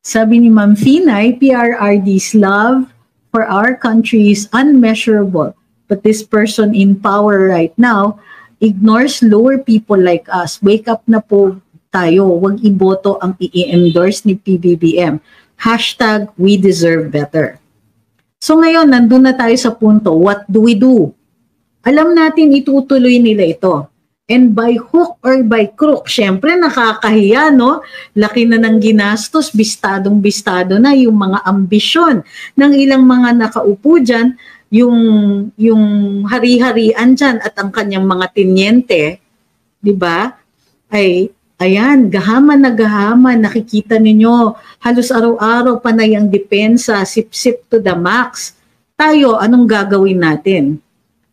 Sabi ni Ma'am Finay, PRRD's love for our country is unmeasurable. But this person in power right now ignores lower people like us. Wake up na po tayo. Huwag iboto ang i-endorse ni PBBM. Hashtag we deserve better. So ngayon, nandun na tayo sa punto. What do we do? Alam natin itutuloy nila ito. And by hook or by crook, syempre nakakahiya, no? Laki na ng ginastos, bistadong-bistado na yung mga ambisyon ng ilang mga nakaupo dyan, yung hari-harian dyan at ang kanyang mga tinyente, di ba? Ay, ayan, gahaman na gahaman, nakikita ninyo, halos araw-araw panay ang depensa, sip-sip to the max. Tayo, anong gagawin natin?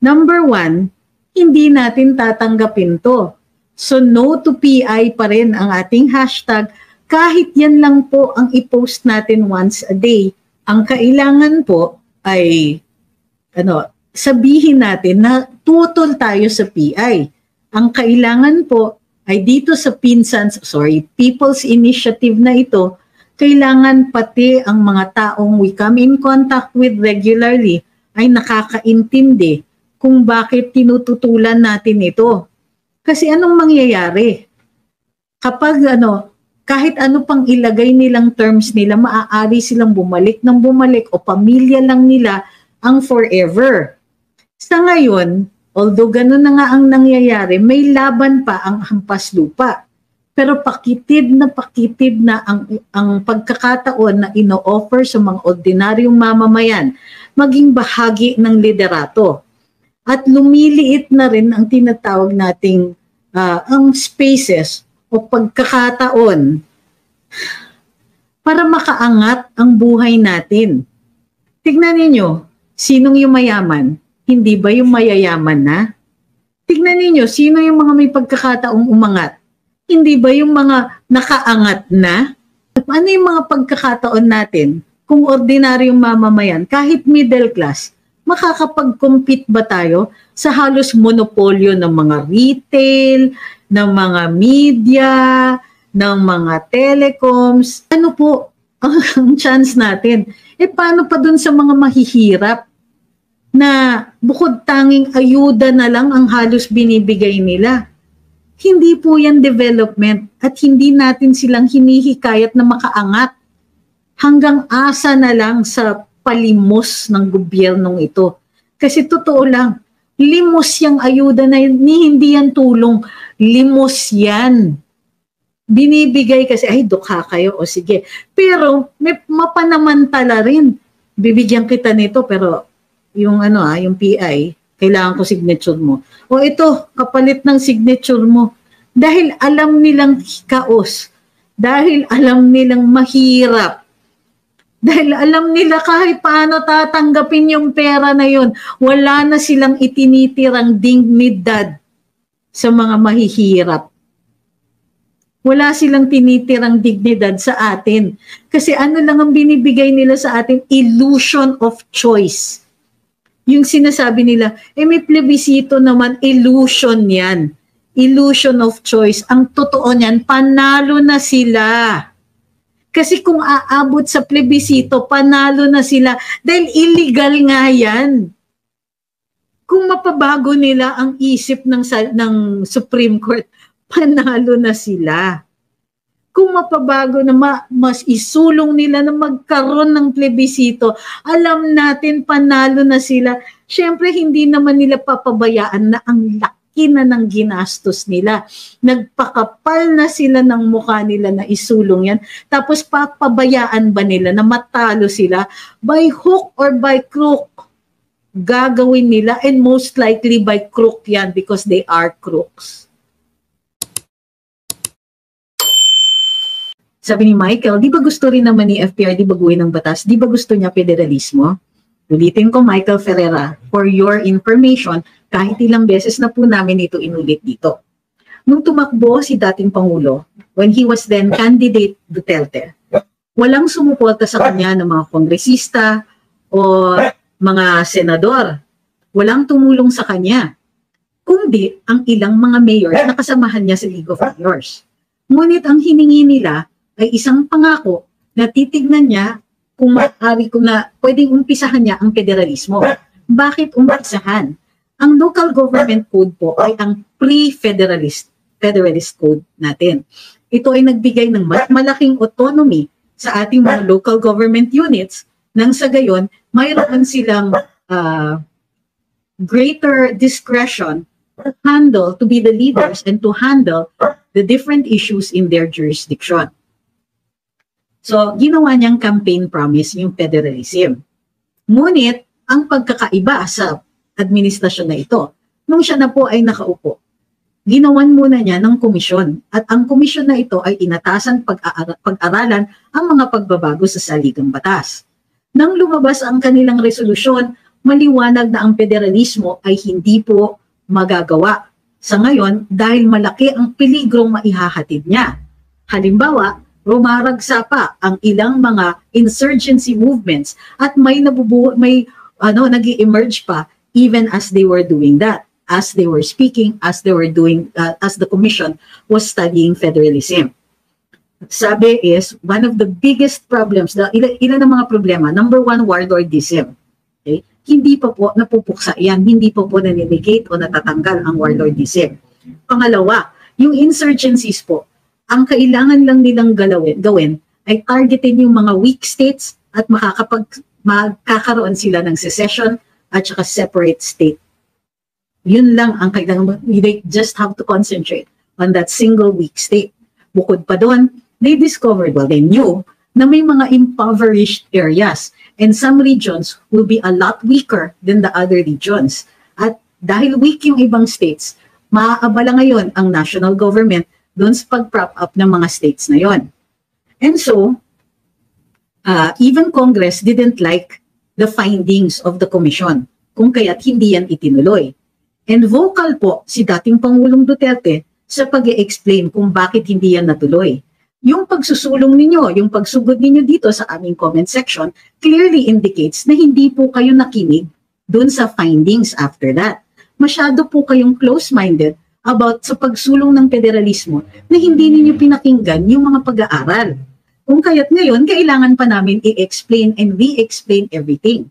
Number one, hindi natin tatanggapin to. So no to PI pa rin ang ating hashtag, kahit yan lang po ang i-post natin once a day. Ang kailangan po ay sabihin natin na tutol tayo sa PI. Ang kailangan po ay dito sa People's Initiative na ito, kailangan pati ang mga taong we come in contact with regularly ay nakakaintindi kung bakit tinututulan natin ito. Kasi anong mangyayari? Kapag kahit ano pang ilagay nilang terms nila, maaari silang bumalik ng bumalik o pamilya lang nila ang forever. Sa ngayon, although gano'n na nga ang nangyayari, may laban pa ang hampas lupa. Pero pakitid na ang pagkakataon na ino-offer sa mga ordinaryong mamamayan maging bahagi ng liderato. At lumiliit na rin ang tinatawag nating ang spaces o pagkakataon para makaangat ang buhay natin. Tignan ninyo, sinong yung mayaman? Hindi ba yung mayayaman na? Tignan ninyo, sino yung mga may pagkakataong umangat? Hindi ba yung mga nakaangat na? Ano yung mga pagkakataon natin kung ordinaryong mamamayan, kahit middle class, makakapag-compete ba tayo sa halos monopolyo ng mga retail, ng mga media, ng mga telecoms? Ano po ang chance natin? Paano pa dun sa mga mahihirap na bukod tanging ayuda na lang ang halos binibigay nila? Hindi po yan development at hindi natin silang hinihikayat na makaangat. Hanggang asa na lang sa palimos ng gobyernong ito. Kasi totoo lang, limos yung ayuda na hindi yan tulong, limos yan. Binibigay kasi, ay dukha kayo, o sige. Pero may mapanamantala rin. Bibigyan kita nito, pero yung yung PI, kailangan ko signature mo. O ito, kapalit ng signature mo. Dahil alam nilang kaos, dahil alam nilang mahirap, dahil alam nila kahit paano tatanggapin yung pera na yun, wala na silang itinitirang dignidad sa mga mahihirap. Wala silang tinitirang dignidad sa atin. Kasi ano lang ang binibigay nila sa atin? Illusion of choice. Yung sinasabi nila, may plebisito naman, illusion yan. Illusion of choice. Ang totoo niyan, panalo na sila. Kasi kung aabot sa plebisito, panalo na sila. Dahil illegal nga yan. Kung mapabago nila ang isip ng Supreme Court, panalo na sila. Kung mapabago na mas isulong nila na magkaroon ng plebisito, alam natin panalo na sila. Siyempre, hindi naman nila papabayaan na ang laki na ng ginastos nila. Nagpakapal na sila ng mukha nila na isulong yan. Tapos papabayaan ba nila na matalo sila? By hook or by crook, gagawin nila, and most likely by crook yan because they are crooks. Sabi ni Michael, di ba gusto rin naman ni FPRD baguhin ang batas? Di ba gusto niya federalismo? Ulitin ko, Michael Ferreira, for your information, kahit ilang beses na po namin ito inulit dito. Nung tumakbo si dating Pangulo, when he was then candidate Duterte, walang sumuporta sa kanya ng mga kongresista o mga senador. Walang tumulong sa kanya, kundi ang ilang mga mayor na kasamahan niya sa League of Mayors. Ngunit ang hiningi nila ay isang pangako na titignan niya kung maaari kung na pwedeng umpisahan niya ang federalismo. Bakit umpisahan? Ang local government code po ay ang pre-federalist code natin. Ito ay nagbigay ng mas malaking autonomy sa ating mga local government units nang sa gayon, mayroon silang greater discretion to be the leaders and to handle the different issues in their jurisdiction. So, ginawa niyang campaign promise yung federalism. Ngunit, ang pagkakaiba sa administrasyon na ito, nung siya na po ay nakaupo, ginawan muna niya ng komisyon at ang komisyon na ito ay inatasan pag-aralan ang mga pagbabago sa saligang batas. Nang lumabas ang kanilang resolusyon, maliwanag na ang federalismo ay hindi po magagawa sa ngayon dahil malaki ang peligrong maihahatid niya. Halimbawa, rumaragsa pa ang ilang mga insurgency movements at may nag-emerge pa even as they were doing that, as they were speaking, as they were doing, as the commission was studying federalism. Sabi is, one of the biggest problems, ilan ang mga problema? Number one, warlordism. Okay? Hindi pa po napupuksa yan, hindi pa po naninegate o natatanggal ang warlordism. Pangalawa, yung insurgencies po, ang kailangan lang nilang gawin ay targetin yung mga weak states at magkakaroon sila ng secession at saka separate state. Yun lang ang kailangan. They just have to concentrate on that single weak state. Bukod pa doon, they knew na may mga impoverished areas and some regions will be a lot weaker than the other regions. At dahil weak yung ibang states, maaabala ngayon ang national government doon sa pag-prop up ng mga states na yon. And so, even Congress didn't like the findings of the commission, kung kaya't hindi yan itinuloy. And vocal po si dating Pangulong Duterte sa pag-i-explain kung bakit hindi yan natuloy. Yung pagsusulong ninyo, yung pagsugod ninyo dito sa aming comment section, clearly indicates na hindi po kayo nakinig dun sa findings after that. Masyado po kayong close-minded about sa pagsulong ng federalismo na hindi ninyo pinakinggan yung mga pag-aaral. Kung kaya't ngayon, kailangan pa namin i-explain and re-explain everything.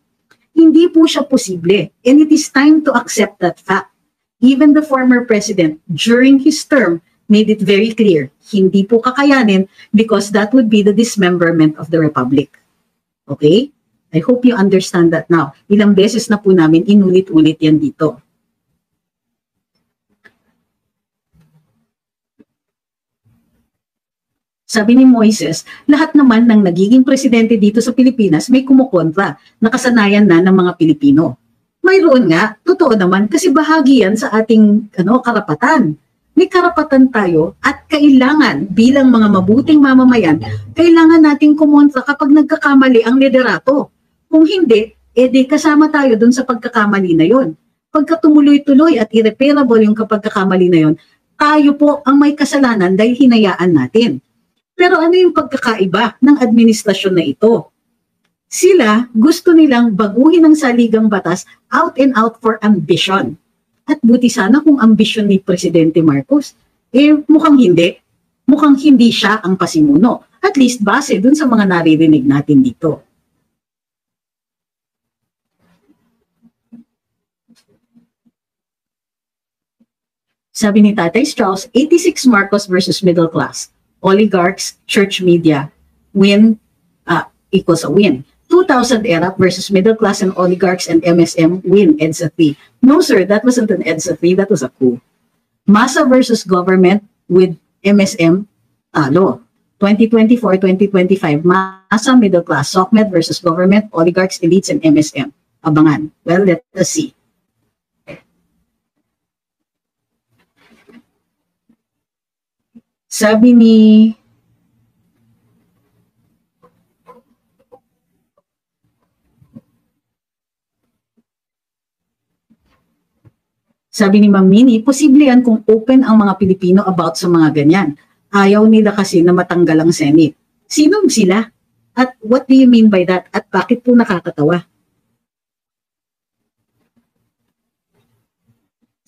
Hindi po siya posible, and it is time to accept that fact. Even the former president, during his term, made it very clear, hindi po kakayanin because that would be the dismemberment of the republic. Okay? I hope you understand that now. Ilang beses na po namin inulit-ulit yan dito. Sabi ni Moises, lahat naman ng nagiging presidente dito sa Pilipinas may kumukontra, nakasanayan na ng mga Pilipino. Mayroon nga, totoo naman, kasi bahagi yan sa ating karapatan. May karapatan tayo at kailangan bilang mga mabuting mamamayan, kailangan nating kumontra kapag nagkakamali ang liderato. Kung hindi, edi kasama tayo dun sa pagkakamali na yon. Pagka tumuloy-tuloy at irreparable yung pagkakamali na yon, tayo po ang may kasalanan dahil hinayaan natin. Pero ano yung pagkakaiba ng administrasyon na ito? Sila gusto nilang baguhin ang saligang batas out and out for ambition. At buti sana kung ambisyon ni Presidente Marcos, mukhang hindi. Mukhang hindi siya ang pasimuno. At least base dun sa mga naririnig natin dito. Sabi ni Tatay Strauss, 86 Marcos versus middle class. Oligarchs, church media, win equals a win. 2000 era versus middle class and oligarchs and MSM win EDSA 3. No sir, that wasn't an EDSA 3, that was a coup. Masa versus government with MSM, talo. 2024-2025, Masa middle class, SOCMED versus government, oligarchs, elites, and MSM. Abangan. Well, let us see. Sabi ni Ma'am Minnie, posible yan kung open ang mga Pilipino about sa mga ganyan. Ayaw nila kasi na matanggal ang Senate. Sino sila? At what do you mean by that? At bakit po nakakatawa?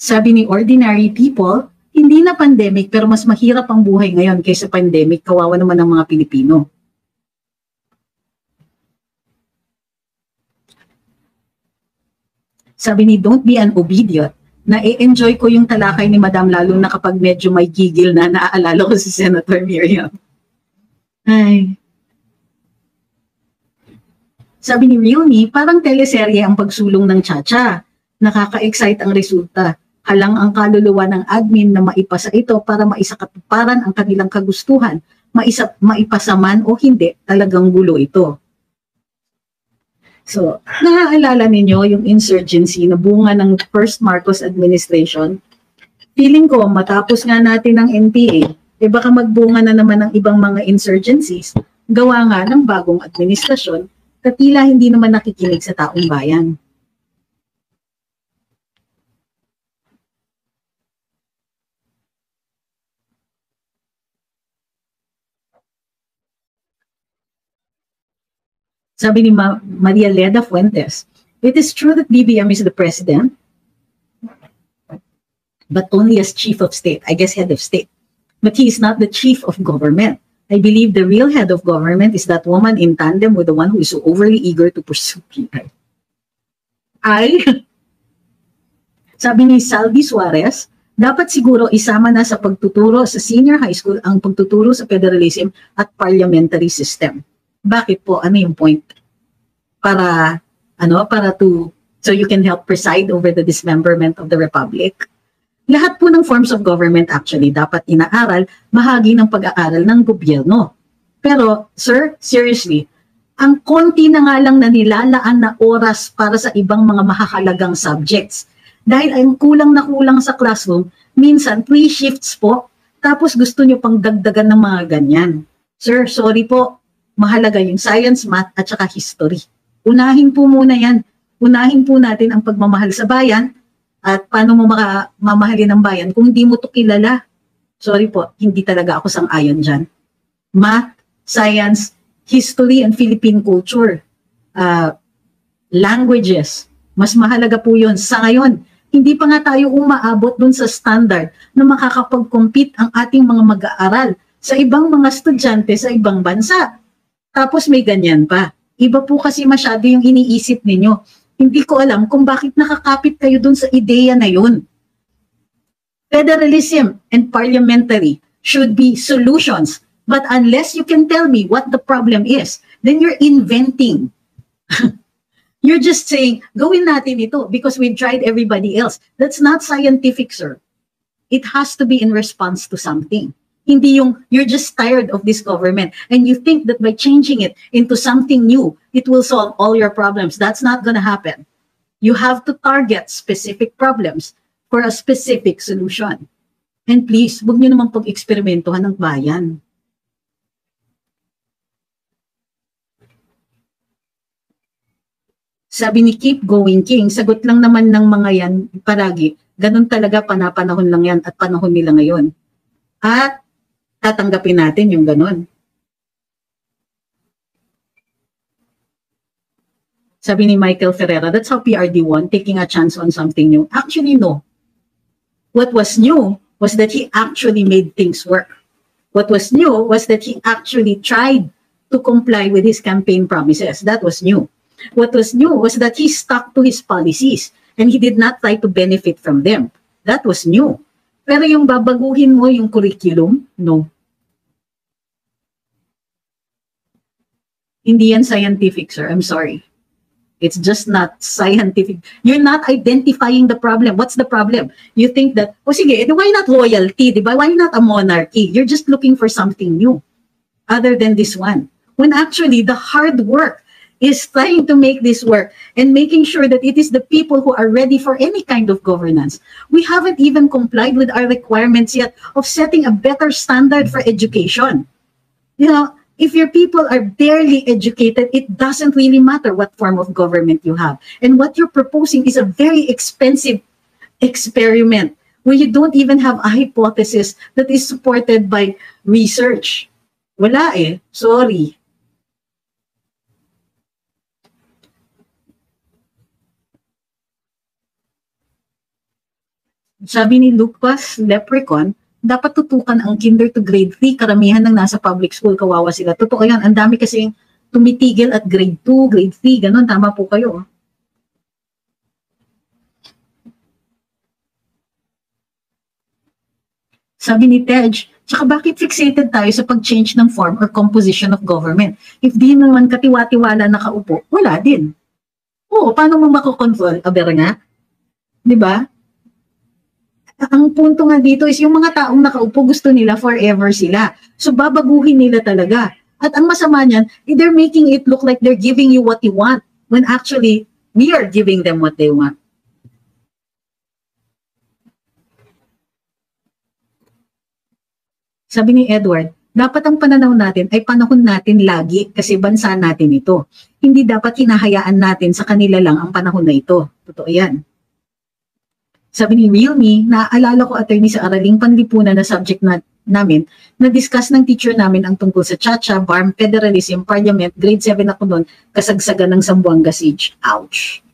Sabi ni Ordinary People, hindi na pandemic pero mas mahirap ang buhay ngayon kaysa pandemic, kawawa naman ng mga Pilipino. Sabi ni Don't Be an Obedient. Na-enjoy ko yung talakay ni Madam lalo na kapag medyo may gigil na naaalala ko si Senator Miriam. Ay. Sabi ni Realme, parang teleserye ang pagsulong ng Chacha. Nakaka-excite ang resulta. Halang ang kaluluwa ng admin na maipasa ito para maisakatuparan ang kanilang kagustuhan. Maipasa man o hindi, talagang gulo ito. So, naaalala ninyo yung insurgency na bunga ng first Marcos administration? Feeling ko, matapos nga natin ang NPA, baka magbunga na naman ng ibang mga insurgencies, gawa nga ng bagong administrasyon, katila hindi naman nakikinig sa taong bayan. Sabi ni Maria Leda Fuentes, it is true that BBM is the president, but only as chief of state, I guess head of state. But he is not the chief of government. I believe the real head of government is that woman in tandem with the one who is so overly eager to pursue PR. Sabi ni Salvi Suarez, dapat siguro isama na sa pagtuturo sa senior high school ang pagtuturo sa federalism at parliamentary system. Bakit po? Ano yung point? Para so you can help preside over the dismemberment of the republic. Lahat po ng forms of government actually dapat inaaral, bahagi ng pag-aaral ng gobyerno. Pero, sir, seriously, ang konti na nga lang na nilalaan na oras para sa ibang mga mahahalagang subjects. Dahil ang kulang na kulang sa classroom, minsan 3 shifts po, tapos gusto nyo pang dagdagan ng mga ganyan. Sir, sorry po, mahalaga yung science, math, at saka history. Unahin po muna yan. Unahin po natin ang pagmamahal sa bayan at paano mo mamahalin ang bayan kung hindi mo to kilala. Sorry po, hindi talaga ako sang-ayon dyan. Math, science, history, and Philippine culture. Languages, mas mahalaga po yun. Sa ngayon, hindi pa nga tayo umaabot dun sa standard na makakapag-compete ang ating mga mag-aaral sa ibang mga estudyante sa ibang bansa. Tapos may ganyan pa. Iba po kasi masyado yung iniisip ninyo. Hindi ko alam kung bakit nakakapit kayo dun sa ideya na yun. Federalism and parliamentary should be solutions. But unless you can tell me what the problem is, then you're inventing. You're just saying, gawin natin ito because we've tried everybody else. That's not scientific, sir. It has to be in response to something. Hindi yung, you're just tired of this government and you think that by changing it into something new, it will solve all your problems. That's not gonna happen. You have to target specific problems for a specific solution. And please, huwag nyo naman pag-eksperimentohan ng bayan. Sabi ni Keep Going King, sagot lang naman ng mga yan paragi. Ganun talaga, panapanahon lang yan at panahon nila ngayon. At tatanggapin natin yung ganun. Sabi ni Michael Ferreira, that's how PRD won, taking a chance on something new. Actually, no. What was new was that he actually made things work. What was new was that he actually tried to comply with his campaign promises. That was new. What was new was that he stuck to his policies and he did not try to benefit from them. That was new. Pero yung babaguhin mo yung curriculum, no. Hindi yan scientific, sir. I'm sorry. It's just not scientific. You're not identifying the problem. What's the problem? You think that, oh sige, why not loyalty? Diba? Why not a monarchy? You're just looking for something new other than this one. When actually the hard work is trying to make this work and making sure that it is the people who are ready for any kind of governance. We haven't even complied with our requirements yet of setting a better standard for education. You know, if your people are barely educated, it doesn't really matter what form of government you have. And what you're proposing is a very expensive experiment where you don't even have a hypothesis that is supported by research. Wala eh. Sorry. Sabi ni Lucas Leprechaun, dapat tutukan ang kinder to grade 3. Karamihan ng nasa public school, kawawa sila. Totoo yan. Ang dami kasing tumitigil at grade 2, grade 3, ganun. Tama po kayo. Sabi ni Tej, tsaka bakit fixated tayo sa pag-change ng form or composition of government? If di naman katiwa-tiwala nakaupo, wala din. Oo, paano mo makokontrol? Aber nga, di ba? Ang punto nga dito is yung mga taong nakaupo gusto nila forever sila. So babaguhin nila talaga. At ang masama niyan, they're making it look like they're giving you what you want when actually we are giving them what they want. Sabi ni Edward, dapat ang pananaw natin ay panahon natin lagi kasi bansa natin ito. Hindi dapat hinahayaan natin sa kanila lang ang panahon na ito. Totoo yan. Sabi ni Realme, naaalala ko attorney sa araling panlipunan na subject namin, na-discuss ng teacher namin ang tungkol sa Chacha, BARM, Federalism, Parliament, grade 7 ako noon, kasagsagan ng Zamboanga Siege. Ouch!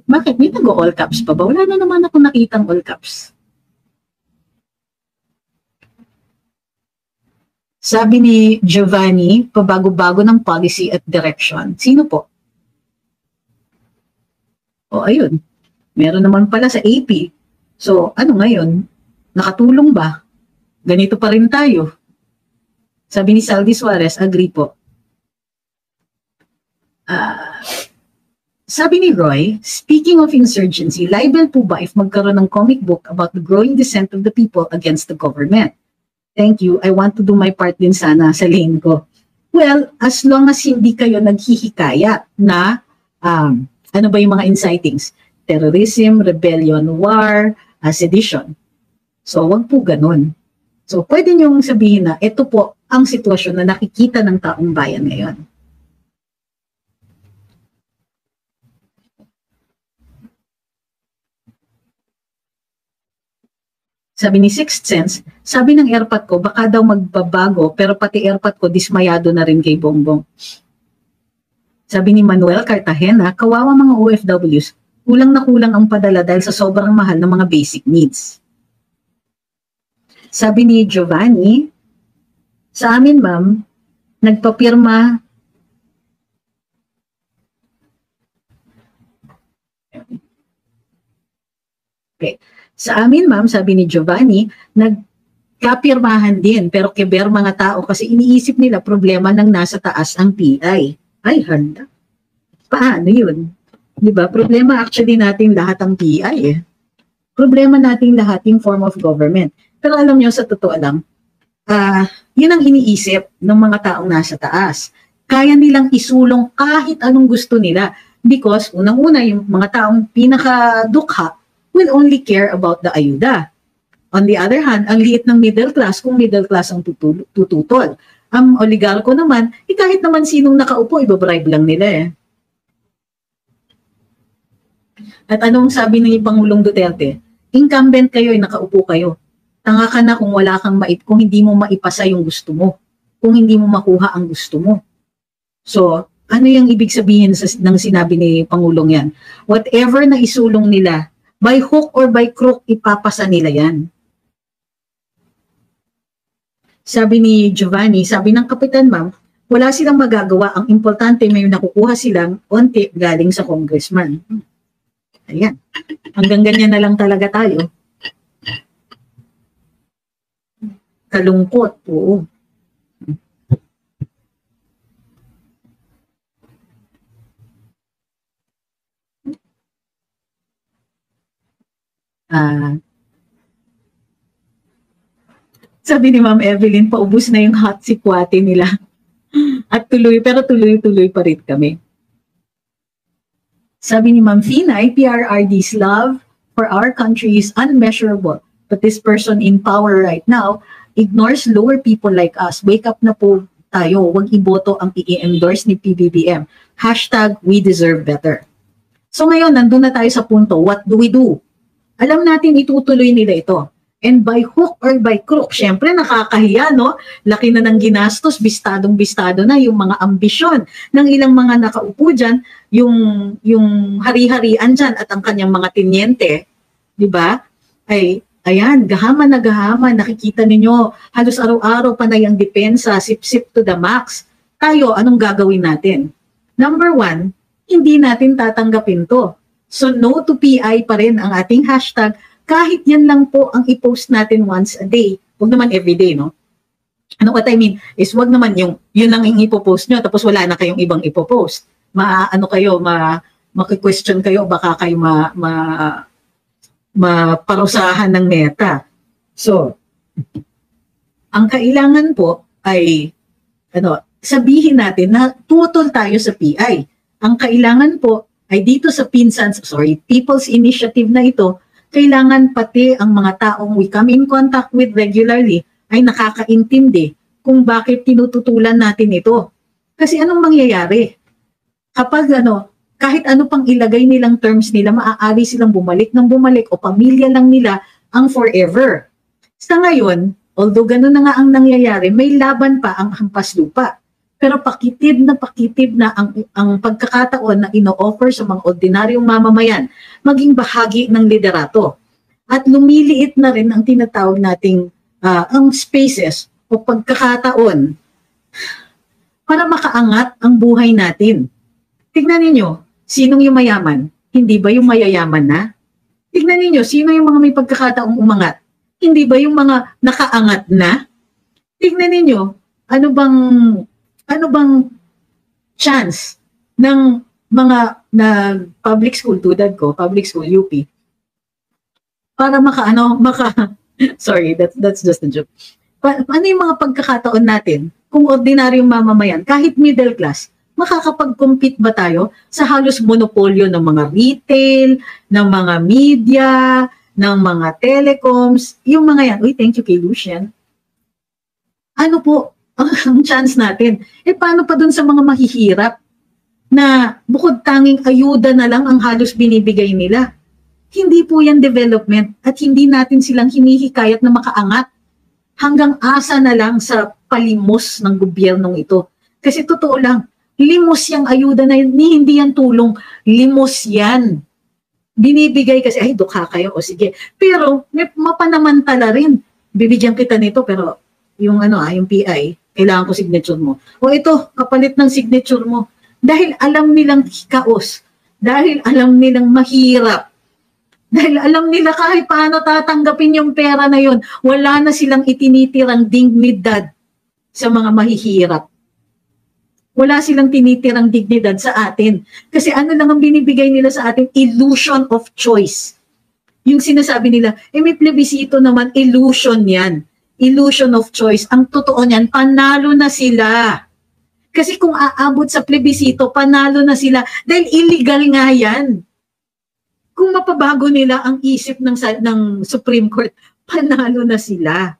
Bakit? May nag-all caps pa ba? Wala na naman ako nakitang all caps. Sabi ni Giovanni, pabago-bago ng policy at direction. Sino po? O ayun, meron naman pala sa AP. So ano ngayon? Nakatulong ba? Ganito pa rin tayo. Sabi ni Saldi Suarez, agree po. Sabi ni Roy, speaking of insurgency, libel po ba if magkaroon ng comic book about the growing dissent of the people against the government? Thank you. I want to do my part din sana sa lane ko. Well, as long as hindi kayo naghihikayat na ano ba yung mga incitings? Terrorism, rebellion, war, sedition. So, wag po ganun. So, pwede niyong sabihin na ito po ang sitwasyon na nakikita ng taong bayan ngayon. Sabi ni Sixth Sense, sabi ng airpot ko, baka daw magbabago, pero pati airpot ko dismayado na rin kay Bongbong. Sabi ni Manuel Cartagena, kawawa mga OFWs, kulang na kulang ang padala dahil sa sobrang mahal ng mga basic needs. Sabi ni Giovanni, sa amin ma'am, nagpapirma okay. Sa amin, ma'am, sabi ni Giovanni, nagkapirmahan din, pero kiber mga tao kasi iniisip nila problema ng nasa taas ang PI. Ay, handa. Paano yun? Di ba? Problema actually nating lahat ang PI eh. Problema nating lahat yung form of government. Pero alam nyo, sa totoo lang, yun ang iniisip ng mga taong nasa taas. Kaya nilang isulong kahit anong gusto nila. Because, unang-una, yung mga taong pinakadukha, will only care about the ayuda. On the other hand, ang liit ng middle class, kung middle class ang tututol. Ang oligarko naman, kahit naman sinong nakaupo, ibabribe lang nila eh. At anong sabi ni Pangulong Duterte? Incumbent kayo, nakaupo kayo. Tanga ka na kung wala kang kung hindi mo maipasa yung gusto mo. Kung hindi mo makuha ang gusto mo. So, ano yung ibig sabihin ng sinabi ni Pangulong yan? Whatever na isulong nila, by hook or by crook, ipapasa nila yan. Sabi ni Giovanni, sabi ng kapitan ma'am, wala silang magagawa. Ang importante may nakukuha silang onti galing sa congressman. Ayan. Hanggang ganyan na lang talaga tayo. Kalungkot, oo. Sabi ni Ma'am Evelyn, paubos na yung hot sikwate nila. At pero tuloy-tuloy pa rin kami. Sabi ni Ma'am Fina, PRRD's love for our country is unmeasurable. But this person in power right now ignores lower people like us. Wake up na po tayo. Huwag iboto ang i-endorse ni PBBM. Hashtag we deserve better. So ngayon, nandun na tayo sa punto. What do we do? Alam natin itutuloy nila ito. And by hook or by crook, syempre nakakahiya, no? Laki na ng ginastos, bistadong-bistado na yung mga ambisyon ng ilang mga nakaupo dyan, yung hari-harian dyan at ang kanyang mga tinyente, di ba? Ay, ayan, gahaman na gahaman, nakikita ninyo, halos araw-araw panay ang depensa, sip-sip to the max. Tayo, anong gagawin natin? Number one, hindi natin tatanggapin to. So no to PI pa rin ang ating hashtag, Kahit yan lang po ang i-post natin once a day. Huwag naman everyday, no? Ano what I mean is wag naman yun lang yung ipopost nyo tapos wala na kayong ibang ipopost. Maki-question kayo, baka kayo maparusahan ng meta. So, ang kailangan po ay sabihin natin na tutol tayo sa PI. Ang kailangan po ay dito sa People's Initiative na ito, kailangan pati ang mga taong we come in contact with regularly ay nakakaintindi kung bakit tinututulan natin ito. Kasi anong mangyayari? Kapag kahit ano pang ilagay nilang terms nila, maaari silang bumalik o pamilya lang nila ang forever. Sa ngayon, although ganun na nga ang nangyayari, may laban pa ang hampas lupa. Pero pakitid na ang pagkakataon na ino-offer sa mga ordinaryong mamamayan maging bahagi ng liderato. At lumiliit na rin ang tinatawag nating ang spaces o pagkakataon para makaangat ang buhay natin. Tignan ninyo, sinong yung mayaman? Hindi ba yung mayayaman na? Tignan ninyo, sino yung mga may pagkakataong umangat? Hindi ba yung mga nakaangat na? Tignan ninyo, ano bang chance ng mga public school, tulad ko, public school, UP, para sorry, that's just a joke. Ano yung mga pagkakataon natin kung ordinaryong mamamayan, kahit middle class, makakapag-compete ba tayo sa halos monopolyo ng mga retail, ng mga media, ng mga telecoms, yung mga yan. Uy, thank you kay Lucian. Ano po ang chance natin? Paano pa dun sa mga mahihirap na bukod tanging ayuda na lang ang halos binibigay nila? Hindi po yan development at hindi natin silang hinihikayat na makaangat. Hanggang asa na lang sa palimos ng gobyernong ito. Kasi totoo lang, limos yung ayuda na yun, hindi yan tulong, limos yan. Binibigay kasi, ay dukha kayo, o sige. Pero may mapanamantala rin. Bibigyan kita nito, pero yung PI, kailangan ko signature mo. O ito, kapalit ng signature mo. Dahil alam nilang kaos, dahil alam nilang mahirap, dahil alam nila kahit paano tatanggapin yung pera na yun, wala na silang itinitirang dignidad sa mga mahihirap. Wala silang tinitirang dignidad sa atin. Kasi ano lang ang binibigay nila sa atin? Illusion of choice. Yung sinasabi nila, may plebisito naman, illusion yan. Illusion of choice. Ang totoo niyan, panalo na sila. Kasi kung aabot sa plebisito, panalo na sila. Dahil illegal nga yan. Kung mapabago nila ang isip ng Supreme Court, panalo na sila.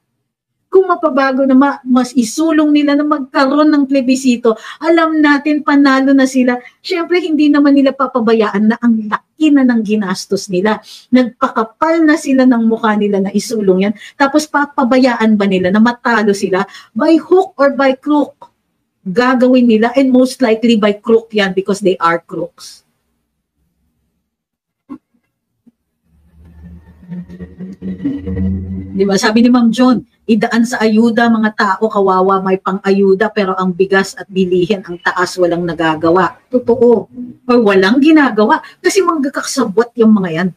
Kung mapabago na mas isulong nila na magkaroon ng plebisito, alam natin panalo na sila. Siyempre, hindi naman nila papabayaan na ang laki na ng ginastos nila. Nagpakapal na sila ng mukha nila na isulong yan. Tapos papabayaan ba nila na matalo sila by hook or by crook? Gagawin nila, and most likely by crook yan because they are crooks. Diba? Sabi ni Ma'am John, idaan sa ayuda mga tao, kawawa may pang-ayuda pero ang bigas at bilihin ang taas, walang nagagawa. Totoo. O walang ginagawa kasi manggakaksabot yung mga yan.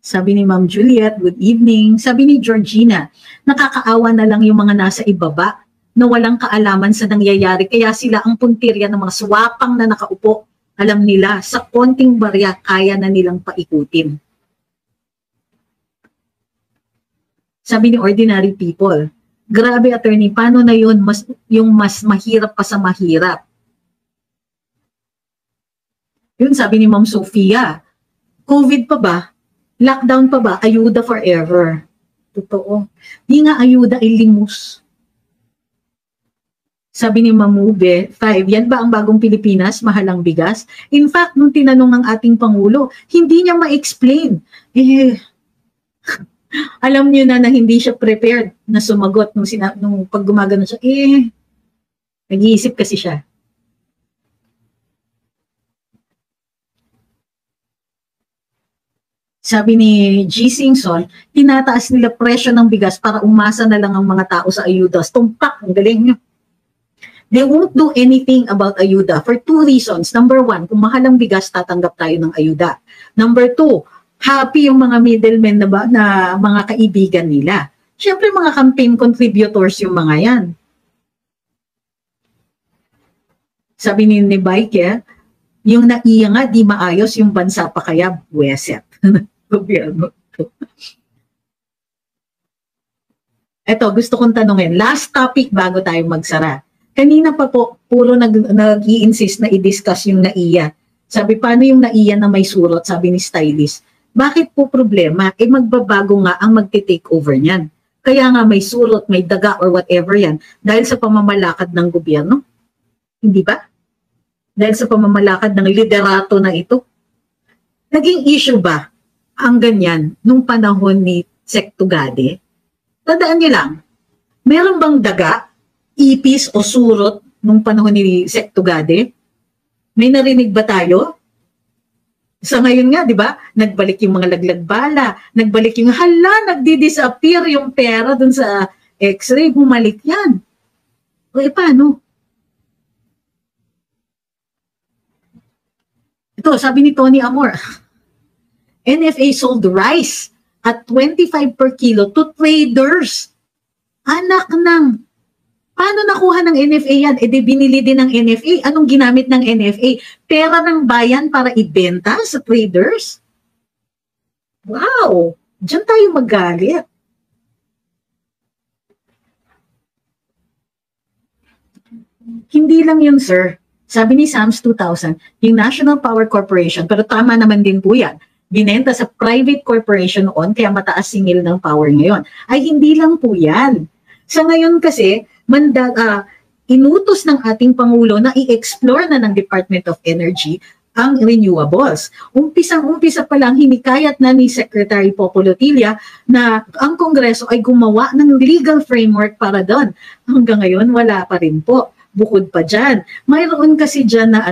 Sabi ni Ma'am Juliet, good evening. Sabi ni Georgina, nakakaawa na lang yung mga nasa ibaba na walang kaalaman sa nangyayari kaya sila ang puntirya ng mga swapang na nakaupo. Alam nila, sa konting barya, kaya na nilang paikutin. Sabi ni Ordinary People, grabe attorney, paano na yun? Yung mas mahirap pa sa mahirap. Yun sabi ni Ma'am Sofia, COVID pa ba? Lockdown pa ba? Ayuda forever. Totoo. Di nga ayuda, ilimus. Sabi ni Mamube, 5, yan ba ang bagong Pilipinas? Mahal ang bigas? In fact, nung tinanong ng ating Pangulo, hindi niya ma-explain. Alam niyo na hindi siya prepared na sumagot nung pag gumagano siya. Nag-iisip kasi siya. Sabi ni G. Singson, tinataas nila presyo ng bigas para umasa na lang ang mga tao sa ayudas. Tumpak, ang galing niyo. They won't do anything about ayuda for two reasons. Number one, kung mahal ang bigas, tatanggap tayo ng ayuda. Number two, happy yung mga middlemen na mga kaibigan nila. Siyempre, mga campaign contributors yung mga yan. Sabi ni Bike, yung naiya nga, di maayos yung bansa pa kaya buweset. Gobyerno. Eto, gusto kong tanungin. Last topic bago tayo magsara. Kanina pa po, puro nag-i-insist na i-discuss yung naiya. Sabi, paano yung naiya na may surot? Sabi ni stylist. Bakit po problema? Magbabago nga ang magte-take over niyan. Kaya nga may surot, may daga or whatever yan. Dahil sa pamamalakad ng gobyerno. Hindi ba? Dahil sa pamamalakad ng liderato na ito. Naging issue ba ang ganyan nung panahon ni Sec Tugade? Tandaan niyo lang, meron bang daga, ipis o surot nung panahon ni Sec Tugade? May narinig ba tayo? Sa ngayon nga, di ba? Nagbalik yung mga laglag bala, nagbalik yung nagdi-disappear yung pera dun sa x-ray, bumalik yan. O paano? Ito, sabi ni Tony Amor, NFA sold rice at 25 per kilo to traders. Anak ng, paano nakuha ng NFA yan? Di binili din ng NFA. Anong ginamit ng NFA? Pera ng bayan para ibenta sa traders? Wow! Diyan tayo magalit. Hindi lang yun, sir. Sabi ni Sams 2000, yung National Power Corporation, pero tama naman din po yan, binenta sa private corporation noon, kaya mataas singil ng power ngayon. Ay hindi lang po yan. Sa ngayon kasi, inutos ng ating Pangulo na i-explore na ng Department of Energy ang renewables. Umpisang-umpisa pa lang, hinikayat na ni Secretary Popolotilla na ang Kongreso ay gumawa ng legal framework para doon. Hanggang ngayon, wala pa rin po. Bukod pa dyan, mayroon kasi dyan na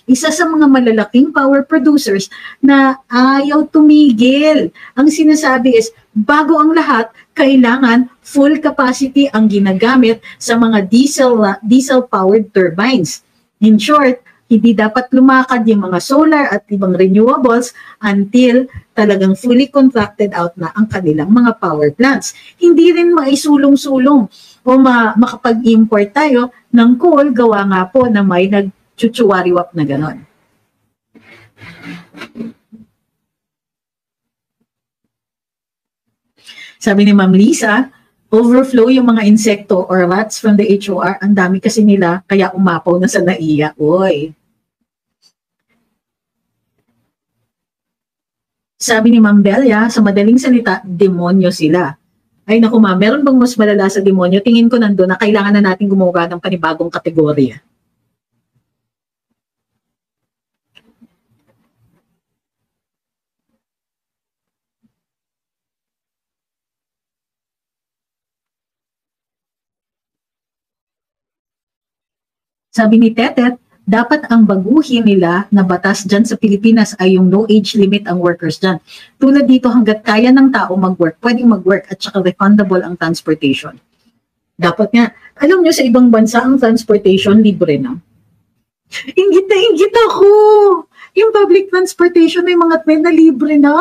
isa sa mga malalaking power producers na ayaw tumigil. Ang sinasabi is, bago ang lahat, kailangan full capacity ang ginagamit sa mga diesel-powered turbines. In short, hindi dapat lumakad yung mga solar at ibang renewables until talagang fully contracted out na ang kanilang mga power plants. Hindi rin maisulong-sulong o makapag-import tayo ng coal, gawa nga po na may nag-chuchuwariwap na ganon. Sabi ni Ma'am Lisa, overflow yung mga insekto or rats from the HOR. Ang dami kasi nila, kaya umapaw na sa naiya. Oy. Sabi ni Ma'am Belia, sa madaling salita, demonyo sila. Ay naku ma'am, meron bang mas malala sa demonyo? Tingin ko nandun na kailangan na natin gumawa ng panibagong kategorya. Sabi ni Tetet, dapat ang baguhin nila na batas dyan sa Pilipinas ay yung no age limit ang workers dyan. Tulad dito, hanggat kaya ng tao mag-work, pwedeng mag-work at saka refundable ang transportation. Dapat nga, alam nyo sa ibang bansa ang transportation libre na. Inggit na inggit ako! Yung public transportation may mga train na libre na.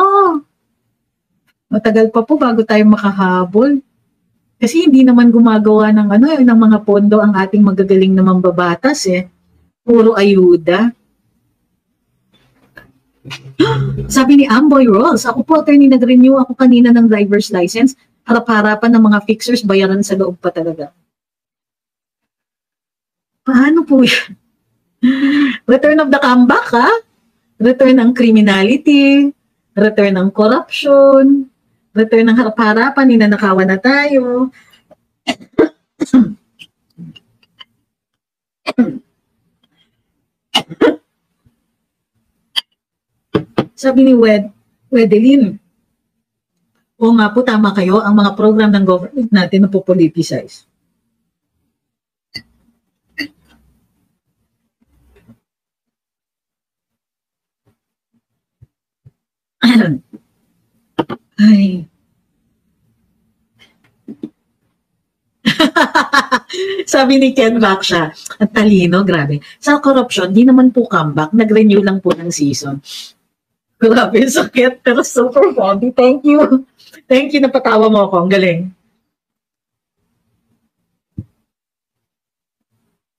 Matagal pa po bago tayo makahabol. Kasi hindi naman gumagawa ng ng mga pondo ang ating magagaling na mambabatas eh. Puro ayuda. Sabi ni Amboy Rolls, ako po attorney nag-renew ako kanina ng driver's license. Harap-harapan ng mga fixers, bayaran sa loob pa talaga. Paano po yan? Return of the comeback, ha? Return ng criminality, return ng corruption, return ng harap-harapan, ninanakawan na tayo. Sabi ni Wedelin, o nga po, tama kayo, ang mga program ng government natin na po-politicize. Ay. Sabi ni Ken Baksha, ang talino, grabe. Sa corruption, di naman po comeback, nag-renew lang po ng season. Grabe, sakit, pero super funny. Thank you. Thank you, napatawa mo ako. Ang galing.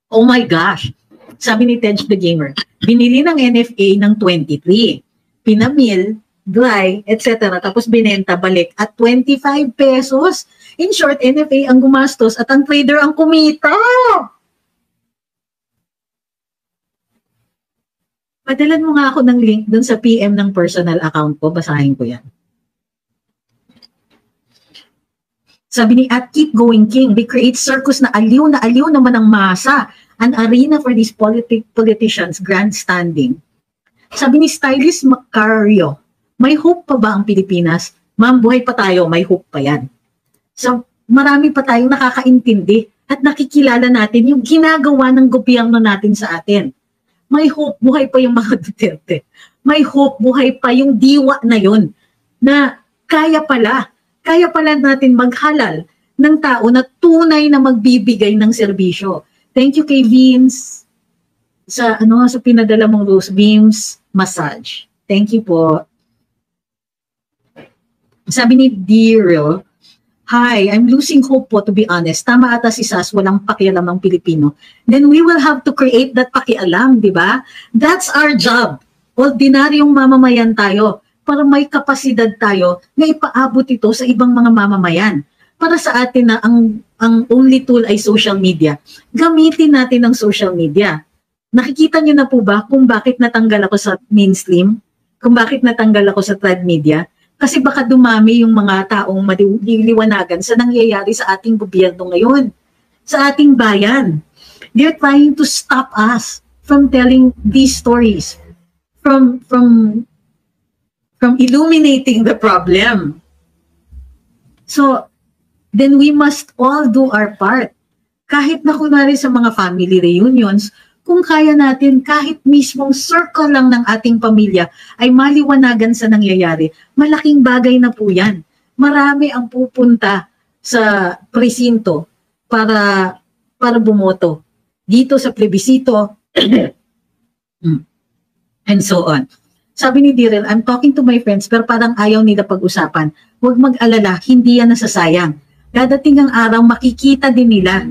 Oh my gosh. Sabi ni Tej the Gamer, binili ng NFA ng 23. Pinamil, dry, etc. Tapos binenta balik at 25 pesos. In short, NFA ang gumastos at ang trader ang kumita. Padalan mo nga ako ng link dun sa PM ng personal account ko. Basahin ko yan. Sabi ni at Keep Going King, they create circus na aliw naman ang masa. An arena for these politicians grandstanding. Sabi ni Stylist Macario, may hope pa ba ang Pilipinas? Ma'am, buhay pa tayo, may hope pa yan. So, marami pa tayong nakakaintindi at nakikilala natin yung ginagawa ng gobyerno natin sa atin. May hope, buhay pa yung mga Duterte. May hope, buhay pa yung diwa na yun na kaya pala natin maghalal ng tao na tunay na magbibigay ng serbisyo. Thank you kay Vince sa pinadala mong Rose Beams massage. Thank you po. Sabi ni Deero, hi, I'm losing hope po to be honest. Tama ata si Sas, walang pakialam ang Pilipino. Then we will have to create that pakialam, di ba? That's our job. Ordinaryong mamamayan tayo para may kapasidad tayo na ipaabot ito sa ibang mga mamamayan. Para sa atin na ang only tool ay social media, gamitin natin ang social media. Nakikita niyo na po ba kung bakit natanggal ako sa mainstream? Kung bakit natanggal ako sa trad media? Kasi baka dumami yung mga taong maliliwanagan sa nangyayari sa ating gobyerno ngayon, sa ating bayan. They're trying to stop us from telling these stories, from illuminating the problem. So, then we must all do our part. Kahit na kunwari sa mga family reunions, kung kaya natin kahit mismong circle lang ng ating pamilya ay maliwanagan sa nangyayari, malaking bagay na po yan. Marami ang pupunta sa presinto para bumoto. Dito sa plebisito, and so on. Sabi ni Direl, I'm talking to my friends pero parang ayaw nila pag-usapan. Huwag mag-alala, hindi yan nasasayang. Dadating ang araw, makikita din nila.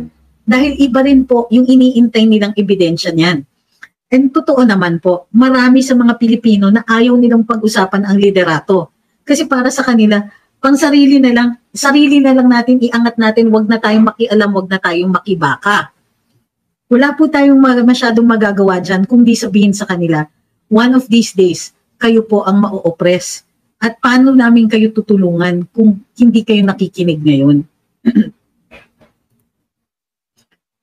Dahil iba rin po yung iniintay nilang ebidensya niyan. And totoo naman po, marami sa mga Pilipino na ayaw nilang pag-usapan ang liderato. Kasi para sa kanila, pang sarili na lang natin iangat natin, wag na tayong makialam, wag na tayong makibaka. Wala po tayong masyadong magagawa dyan kung di sabihin sa kanila, one of these days, kayo po ang ma-oppress. At paano namin kayo tutulungan kung hindi kayo nakikinig ngayon?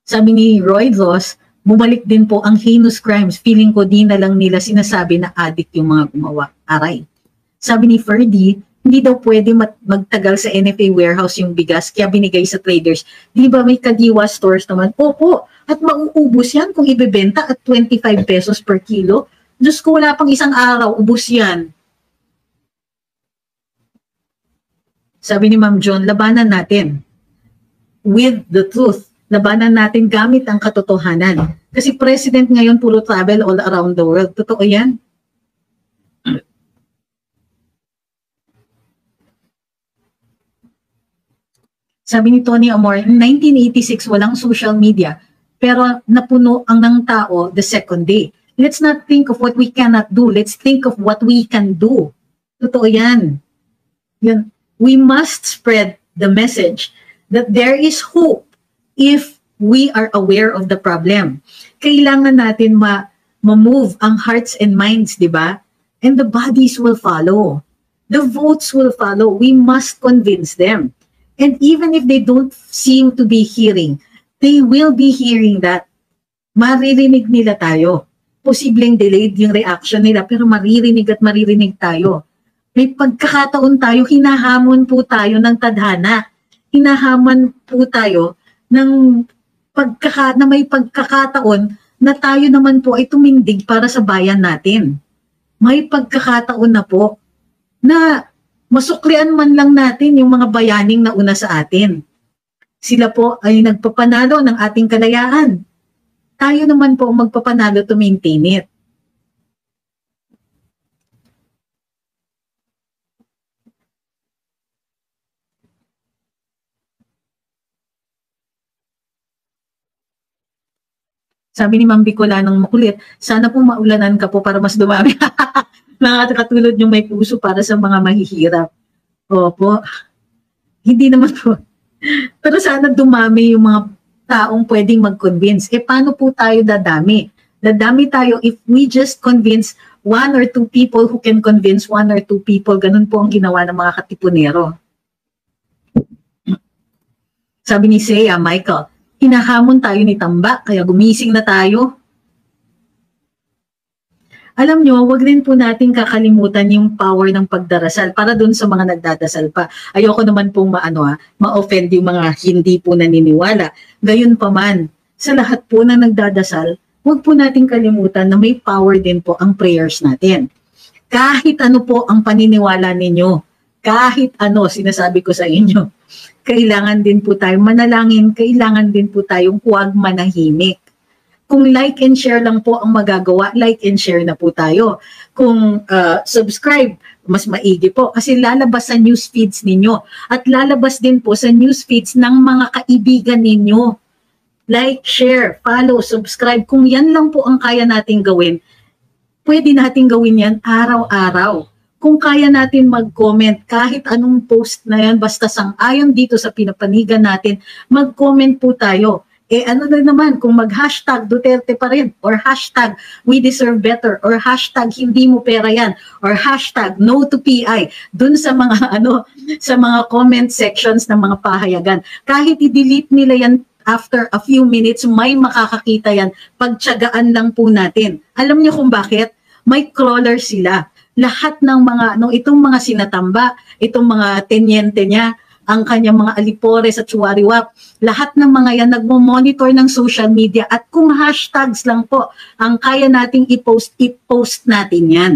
Sabi ni Roy Ross, bumalik din po ang heinous crimes. Feeling ko di na lang nila sinasabi na addict yung mga gumawa. Aray. Sabi ni Ferdy, hindi daw pwede magtagal sa NFA warehouse yung bigas kaya binigay sa traders. Di ba may Kadiwa stores naman? Opo. At mauubos yan kung ibebenta at 25 pesos per kilo. Diyos ko, wala pang isang araw, ubos yan. Sabi ni Ma'am John, labanan natin with the truth. Labanan natin gamit ang katotohanan. Kasi president ngayon puro travel all around the world. Totoo yan. Sabi ni Tony Amor, in 1986 walang social media pero napuno ang ng tao the second day. Let's not think of what we cannot do. Let's think of what we can do. Totoo yan. Yan. We must spread the message that there is hope if we are aware of the problem. Kailangan natin ma-move ang hearts and minds, di ba? And the bodies will follow. The votes will follow. We must convince them. And even if they don't seem to be hearing, they will be hearing that. Maririnig nila tayo. Posibleng delayed yung reaction nila, pero maririnig at maririnig tayo. May pagkakataon tayo, hinahamon po tayo ng tadhana. Hinahaman po tayo ng na may pagkakataon na tayo naman po ay tumindig para sa bayan natin. May pagkakataon na po na masuklian man lang natin yung mga bayaning nauna sa atin. Sila po ay nagpapanalo ng ating kalayaan. Tayo naman po magpapanalo to maintain it. Sabi ni Ma'am Bicolanong makulit, sana po maulanan ka po para mas dumami. Nakakatulad yung may puso para sa mga mahihirap. Opo. Hindi naman po. Pero sana dumami yung mga taong pwedeng mag-convince. Paano po tayo dadami? Dadami tayo if we just convince 1 or 2 people who can convince 1 or 2 people. Ganun po ang ginawa ng mga katipunero. Sabi ni Seiya, Michael, hinahamon tayo ni Tamba, kaya gumising na tayo. Alam nyo, wag rin po natin kakalimutan yung power ng pagdarasal para dun sa mga nagdadasal pa. Ayoko naman pong ma-offend yung mga hindi po naniniwala. Gayon pa man, sa lahat po na nagdadasal, wag po natin kalimutan na may power din po ang prayers natin. Kahit ano po ang paniniwala ninyo, kahit ano sinasabi ko sa inyo, kailangan din po tayo manalangin, kailangan din po tayong huwag manahimik. Kung like and share lang po ang magagawa, like and share na po tayo. Kung subscribe, mas maigi po kasi lalabas sa news feeds ninyo at lalabas din po sa news feeds ng mga kaibigan ninyo. Like, share, follow, subscribe. Kung yan lang po ang kaya nating gawin, pwede nating gawin yan araw-araw. Kung kaya natin mag-comment kahit anong post na yan, basta sang-ayon dito sa pinapanigan natin, mag-comment po tayo. Ano na naman, kung mag-hashtag Duterte pa rin, or hashtag we deserve better, or hashtag hindi mo pera yan, or hashtag no to PI, dun sa mga sa mga comment sections ng mga pahayagan. Kahit i-delete nila yan after a few minutes, may makakakita yan. Pagtiyagaan lang po natin. Alam niyo kung bakit? May crawler sila. Lahat ng mga, itong mga sinatamba, itong mga tenyente niya, ang kanyang mga alipores at chuwariwap, lahat ng mga yan nagmo-monitor ng social media at kung hashtags lang po ang kaya nating i-post natin yan.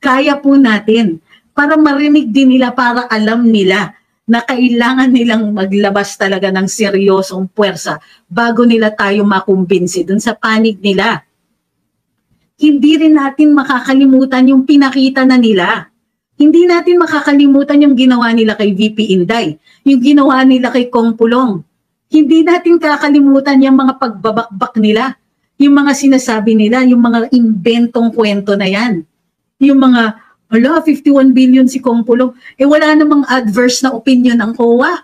Kaya po natin para marinig din nila, para alam nila na kailangan nilang maglabas talaga ng seryosong puwersa bago nila tayo makumbinsi dun sa panig nila. Hindi rin natin makakalimutan yung pinakita na nila. Hindi natin makakalimutan yung ginawa nila kay VP Inday, yung ginawa nila kay Kong Pulong. Hindi natin kakalimutan yung mga pagbabakbak nila, yung mga sinasabi nila, yung mga inventong kwento na yan. Yung mga, 51 billion si Kong Pulong, wala namang adverse na opinion ng COA.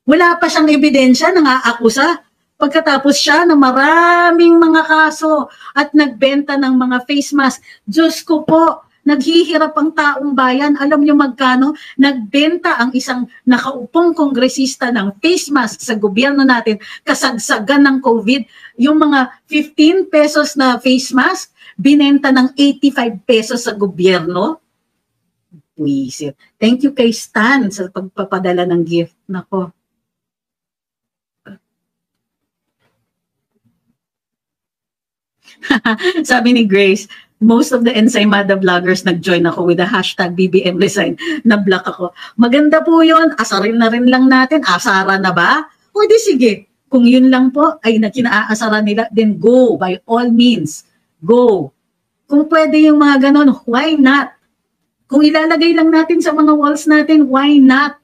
Wala pa siyang ebidensya, nang-aakusa. Pagkatapos siya na maraming mga kaso at nagbenta ng mga face mask, Diyos ko po, naghihirap ang taong bayan. Alam niyo magkano? Nagbenta ang isang nakaupong kongresista ng face mask sa gobyerno natin, kasagsagan ng COVID. Yung mga 15 pesos na face mask, binenta ng 85 pesos sa gobyerno. Puisit. Thank you kay Stan sa pagpapadala ng gift. Nako. Sabi ni Grace, most of the Ensaymada vloggers nag-join ako with the hashtag BBM resign. Na-block ako. Maganda po yun. Asarin na rin lang natin. Asara na ba? O di sige. Kung yun lang po ay kinaaasara nila, then go. By all means. Go. Kung pwede yung mga ganon, why not? Kung ilalagay lang natin sa mga walls natin, why not?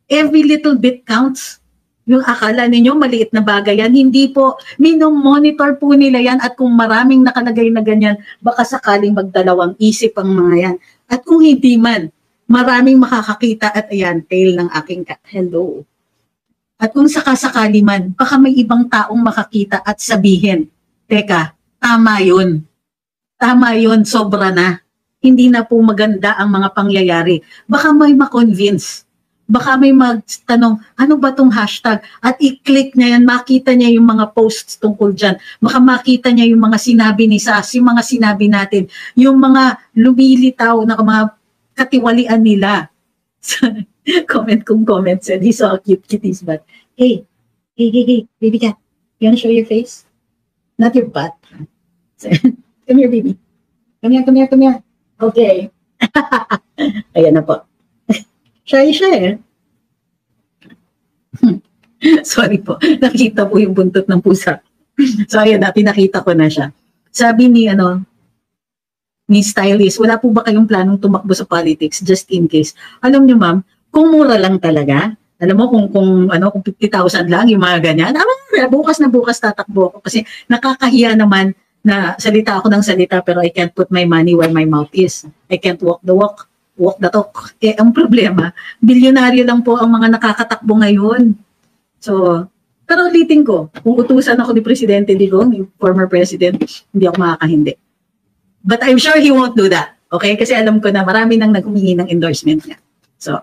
Every little bit counts. Yung akala ninyo maliit na bagay yan, hindi po. Minomonitor po nila yan at kung maraming nakalagay na ganyan, baka sakaling magdalawang isip ang mga yan. At kung hindi man, maraming makakakita at ayan, tail ng aking cat. Hello. At kung sakasakali man, baka may ibang taong makakita at sabihin, teka, tama yun. Tama yun, sobra na. Hindi na po maganda ang mga pangyayari. Baka may ma-convince. Baka may magtanong, ano ba tong hashtag? At i-click niya yan, makita niya yung mga posts tungkol dyan. Baka makita niya yung mga sinabi ni Sas, yung mga sinabi natin, yung mga lumilitaw na mga katiwalian nila. Comment said, he saw a cute kitties butt. Hey, baby cat, you wanna show your face? Not your butt. Come here, baby. Come here. Okay. Ayan na po. Shy siya eh. Sorry po, nakita po yung buntot ng pusa. So ayan na, pinakita ko na siya. Sabi ni stylist, wala po ba kayong planong tumakbo sa politics just in case? Alam niyo ma'am, kung mura lang talaga, alam mo kung 50,000 lang yung mga ganyan, bukas na bukas tatakbo ako kasi nakakahiya naman na salita ako ng salita pero I can't put my money where my mouth is. I can't walk the talk. Eh ang problema, bilyonaryo lang po ang mga nakakatakbo ngayon. So, pero ulitin ko, kung utusan ako ni Presidente Digong, yung former president, hindi ako makakahindi. But I'm sure he won't do that. Okay? Kasi alam ko na marami nang naghumingi ng endorsement niya. So,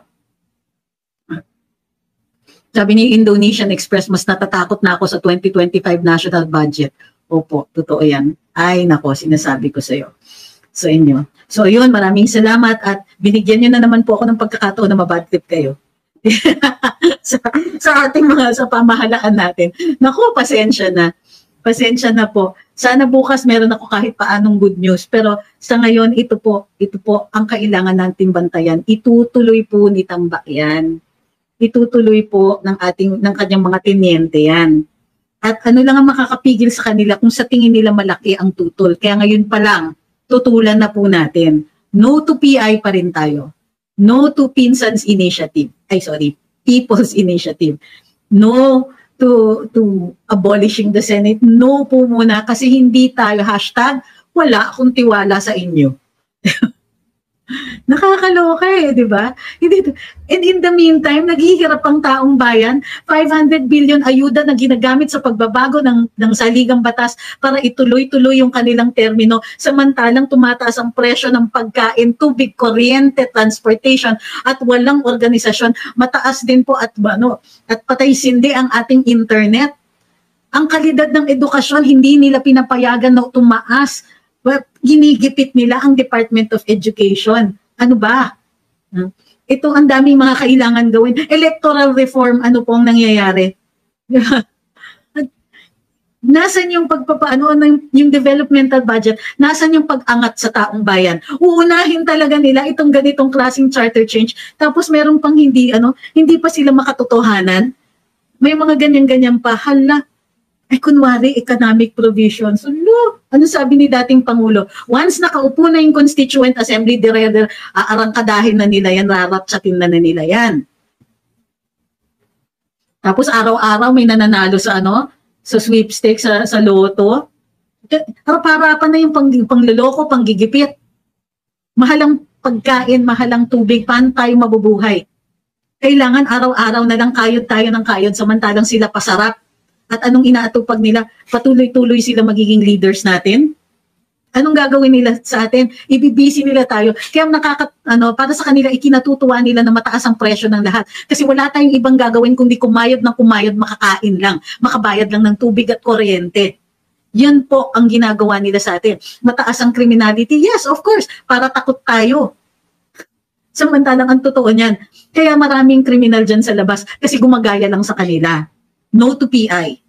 sabi ni Indonesian Express, mas natatakot na ako sa 2025 national budget. Opo, totoo yan. Ay, nako, sinasabi ko sa inyo. So, yun, maraming salamat at binigyan niyo na naman po ako ng pagkakataon na mabadtrip kayo. sa ating sa pamahalaan natin. Naku, pasensya na po. Sana bukas meron ako kahit paanong good news. Pero sa ngayon, ito po ang kailangan nating bantayan. Itutuloy po ni Tambak yan. Itutuloy po ng kanyang mga teniente yan. At ano lang ang makakapigil sa kanila kung sa tingin nila malaki ang tutol. Kaya ngayon pa lang, tutulan na po natin. No to PI pa rin tayo. No to Pinsans Initiative. People's Initiative. No to abolishing the Senate. No po muna kasi hindi tayo #wala akong tiwala sa inyo. Nakakaloka di ba? And in the meantime, naghihirap ang taong bayan, 500 billion ayuda na ginagamit sa pagbabago ng saligang batas para ituloy-tuloy yung kanilang termino, samantalang tumataas ang presyo ng pagkain, tubig, kuryente, transportation, at walang organisasyon. Mataas din po at patay-sindi ang ating internet. Ang kalidad ng edukasyon, hindi nila pinapayagan na tumaas. Ginigipit nila ang Department of Education. Ano ba? Ito ang daming mga kailangan gawin. Electoral reform, ano pong nangyayari? Nasaan yung yung developmental budget? Nasaan yung pag-angat sa taong bayan? Uunahin talaga nila itong ganitong klaseng charter change. Tapos meron pang hindi pa sila makatotohanan. May mga ganyan-ganyan pa. Hala, kunwari, economic provisions. Ano sabi ni dating Pangulo? Once nakaupo na yung Constituent Assembly, aarangkadahin na nila yan, raratsatin na nila yan. Tapos araw-araw may nananalo sa sweepstakes, sa loto. Harap-harapan na yung pangloloko, panggigipit. Mahalang pagkain, mahalang tubig, paano tayo mabubuhay? Kailangan araw-araw na lang kayod tayo ng kayod, samantalang sila pasarap. At anong inaatupag nila? Patuloy-tuloy sila magiging leaders natin? Anong gagawin nila sa atin? Ibibisi nila tayo. Kaya para sa kanila, ikinatutuwa nila na mataas ang presyo ng lahat. Kasi wala tayong ibang gagawin kundi kumayod ng kumayod, makakain lang. Makabayad lang ng tubig at kuryente. Yan po ang ginagawa nila sa atin. Mataas ang criminality? Yes, of course. Para takot tayo. Samantalang ang totoo niyan. Kaya maraming kriminal dyan sa labas kasi gumagaya lang sa kanila. No to PI.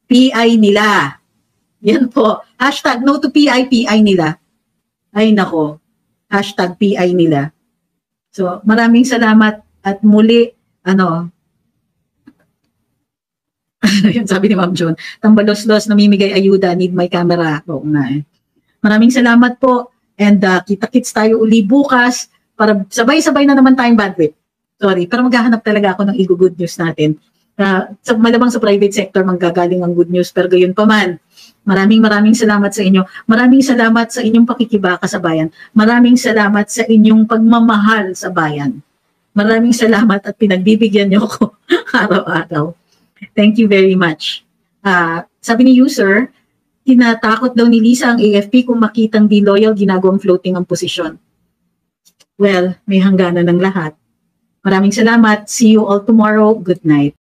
PI nila. Yan po. #no to PI, PI nila. Ay nako. #PI nila. So, maraming salamat at muli, yun sabi ni Ma'am June, tambalos-los, namimigay ayuda, need my camera. Oo nga Maraming salamat po and kita-kits tayo uli bukas para sabay-sabay na naman tayong bandwidth. Sorry, pero maghahanap talaga ako ng i-good news natin. Malamang sa private sector manggagaling ang good news, pero gayon pa man, maraming salamat sa inyo. Maraming salamat sa inyong pakikibaka sa bayan. Maraming salamat sa inyong pagmamahal sa bayan. Maraming salamat at pinagbibigyan niyo ako araw-araw. Thank you very much. Sabi ni user, tinatakot daw ni Lisa ang AFP kung makitang di loyal, ginagawang floating ang posisyon. Well, may hangganan ng lahat. Maraming salamat. See you all tomorrow. Good night.